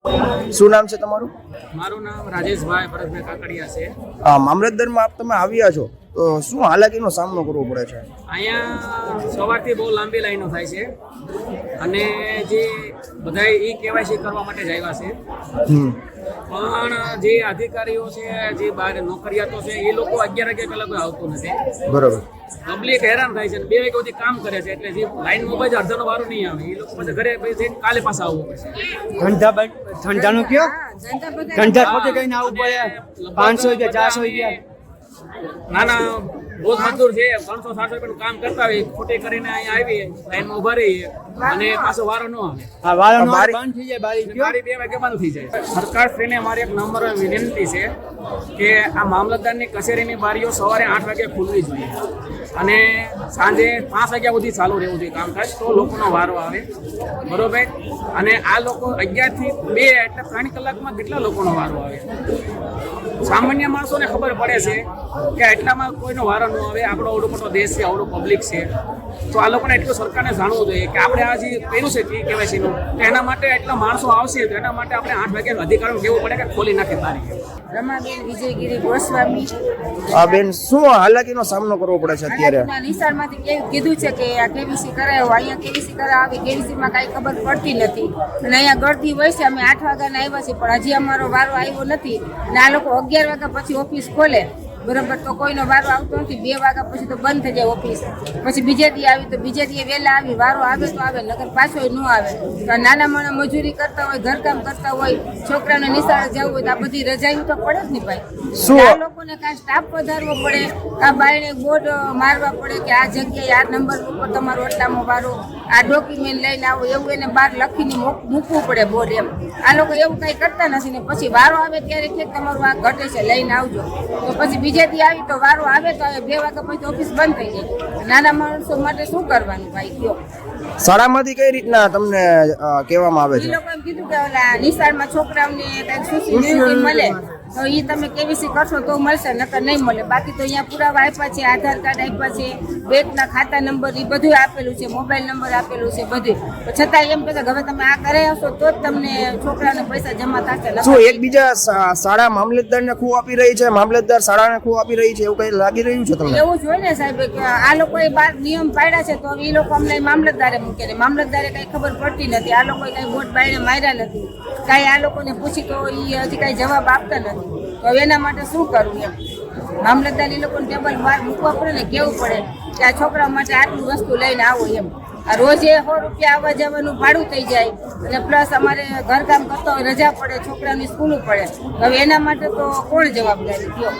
શું નામ છે તમારું? મારું નામ રાજેશભાઈ ભરતભાઈ કાકડિયા છે. મામલતદારમાં તમે આવ્યા છો તો શું હાલાકીનો સામનો કરવો પડે છે? અહીંયા સવારથી બહુ લાંબી લાઈનો થાય છે અને જે બધા KYC કરવા માટે જ આવ્યા છે. પણ જે અધિકારીઓ છે, જે બહાર નોકરિયાતો છે, એ લોકો 11 કલાકે આવતું નથી. બરોબર. પબ્લિક હેરાન થાય છે અને 2 વાગ્યા સુધી કામ કરે છે, એટલે જે લાઈનમાં પછી અડધાનો વારો નહીં આવે. એ લોકો પછી ઘરે પછી કાલે પાછા આવવું પડશે. ધંધાનું કયો ધંધા ખોટે કઈને આવવું પડે. 500 રૂપિયા 400 રૂપિયા નાના રોજ મજદૂર છે, 300-400 રૂપિયાનું કામ કરતા હોય, ખોટી કરીને અહીંયા આવી લાઈનમાં ઉભા રહીએ અને પાછો વારો ન આવે. હા, વારો બંધ થઈ જાય. બારી 2 વાગે બંધ થઈ જાય. સરકારશ્રીને અમારી એક નમ્ર વિનંતી છે કે આ મામલતદારની કચેરીની બારીઓ સવારે 8 વાગે ખુલવી જોઈએ અને સાંજે 5 વાગ્યા સુધી ચાલુ રહેવું જોઈએ કામકાજ, તો લોકોનો વારો આવે. બરોબર. અને આ લોકો 11 થી 2 એટલે 3 કલાકમાં કેટલા લોકોનો વારો આવે? સામાન્ય માણસોને ખબર પડે છે કે એટલામાં કોઈનો વારો ન આવે. આપણો આવડો મોટો દેશ છે, આવડો પબ્લિક છે, તો આ લોકોને એટલું સરકારને જાણવું જોઈએ કે આપણે આ જે કર્યું છે KYC નું, તો એના માટે એટલા માણસો આવશે, તો એના માટે આપણે 8 વાગ્યા અધિકારીઓ કહેવું પડે કે ખોલી નાખે તારીખ. રમાબેન વિજયગીરી ગોસ્વામી. બેન, શું હાલાકીનો સામનો કરવો પડે છે અત્યારે? નિશાળમાંથી કીધું છે કે આ KYC કરાયો, અહીંયા KYC કરાવે, KYC માં કાંઈ ખબર પડતી નથી અને અહીંયા ગળતી હોય છે. અમે 8 વાગ્યાના આવ્યા છીએ પણ હજી અમારો વારો આવ્યો નથી અને આ લોકો 11 વાગ્યા પછી ઓફિસ ખોલે. બરોબર, તો કોઈનો વારો આવતો નથી. 2 વાગ્યા પછી તો બંધ થઈ જાય ઓફિસ. પછી બીજે દી આવી તો બીજે દી વહેલા આવી, વારો આવે તો આવે, નકર પાછો ન આવે. તો નાના માણા મજૂરી કરતા હોય, ઘરકામ કરતા હોય, છોકરાને નિશાળે જવું હોય તો આ બધી રજાયું તો પડે જ નહીં ભાઈ. શું આ લોકોને કાંઈ સ્ટાફ વધારવો પડે, આ બાયણે બોર્ડ મારવા પડે કે આ જગ્યાએ આ નંબર ઉપર તમારો એટલામાં વારો, આ ડોક્યુમેન્ટ લઈને આવો, એવું એને બહાર લખીને મૂકવું પડે બોર્ડ. એમ આ લોકો એવું કાંઈ કરતા નથી ને પછી વારો આવે ત્યારે કે તમારું આ ઘટે છે લઈને આવજો, તો પછી બીજેથી આવી તો વારો આવે તો 2 વાગ્યા પછી ઓફિસ બંધ થઈ જાય. નાના માણસો માટે શું કરવાનું ભાઈ કયો? શાળામાંથી કઈ રીતના તમને કહેવામાં આવે એ છે? લોકો એમ કીધું કે ઓલા નિશાળમાં છોકરાઓને કંઈક શિષ્યવૃત્તિ મળે તો એ તમે KYC કરશો તો મળશે, નકર નહીં મળે. બાકી તો અહીંયા પુરાવા આપ્યા છે, આધાર કાર્ડ આપ્યા છે, બેંકના ખાતા નંબર, એ બધું આપેલું છે, મોબાઈલ નંબર આપેલું છે, બધું. છતાં એમ કહે હવે તમે આ કરાવી આવશો તો જ તમને છોકરાને પૈસા જમા થશે. શું એકબીજા શાળા મામલતદારને ખો આપી રહી છે, મામલતદાર શાળાને ખો આપી રહી છે, એવું કઈ લાગી રહ્યું છે તમને? એવું જ હોય ને સાહેબ કે આ લોકોએ બાર નિયમ પાડ્યા છે તો એ લોકો અમને મામલતદારે મૂકે ને મામલતદારે કઈ ખબર પડતી નથી. આ લોકોએ કઈ વોટ બાઈને માર્યા નથી, કાંઈ આ લોકોને પૂછી તો એ હજી કાંઈ જવાબ આપતા નથી. તો હવે એના માટે શું કરવું? એમ મામલતદાર એ લોકોને ટેબલ બહાર મૂકવા પડે ને, કેવું પડે કે આ છોકરા માટે આટલું વસ્તુ લઈને આવો. એમ આ રોજે 100 રૂપિયા આવવા જવાનું ભાડું થઈ જાય અને પ્લસ અમારે ઘરકામ કરતા હોય, રજા પડે, છોકરાની સ્કૂલ પડે. હવે એના માટે તો કોણ જવાબદારી કયો?